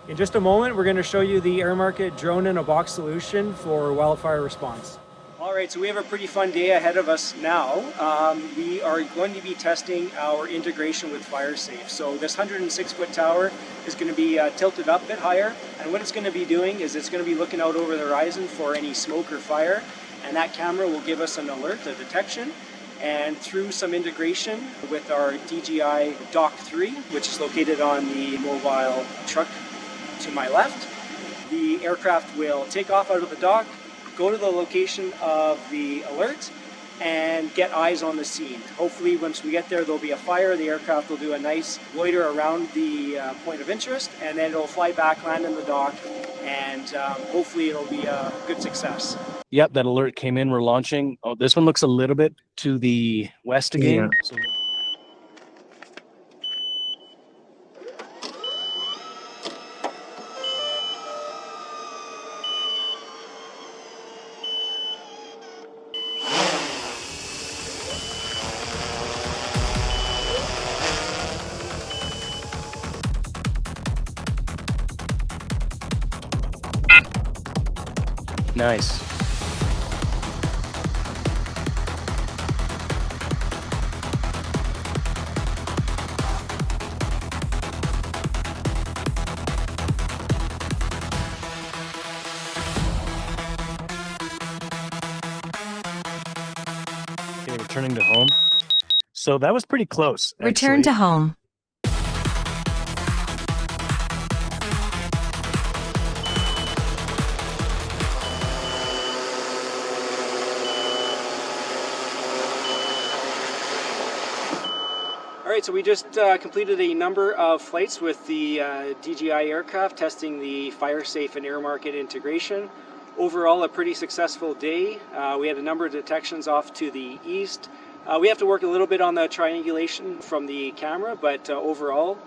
In just a moment, we're going to show you the AIRmarket drone-in-a-box solution for wildfire response. All right, so we have a pretty fun day ahead of us now. We are going to be testing our integration with FireSafe. So this 106-foot tower is going to be tilted up a bit higher, and what it's going to be doing is it's going to be looking out over the horizon for any smoke or fire, and that camera will give us an alert, a detection. And through some integration with our DJI Dock 3, which is located on the mobile truck to my left, the aircraft will take off out of the dock, go to the location of the alert, and get eyes on the scene. Hopefully once we get there, there'll be a fire. The aircraft will do a nice loiter around the point of interest, and then it'll fly back, land in the dock, and hopefully it'll be a good success. Yep, that alert came in. We're launching. Oh, this one looks a little bit to the west again. Yeah. So nice. Okay, returning to home. So that was pretty close. Return to actually. home. All right, so we just completed a number of flights with the DJI aircraft testing the FireSafe and AIRmarket integration. Overall, a pretty successful day. We had a number of detections off to the east. We have to work a little bit on the triangulation from the camera, but overall,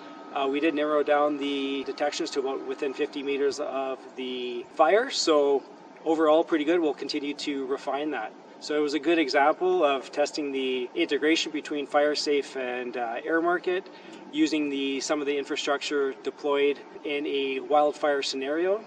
we did narrow down the detections to about within 50 meters of the fire. So overall, pretty good. We'll continue to refine that. So it was a good example of testing the integration between FireSafe and AIRmarket, using some of the infrastructure deployed in a wildfire scenario.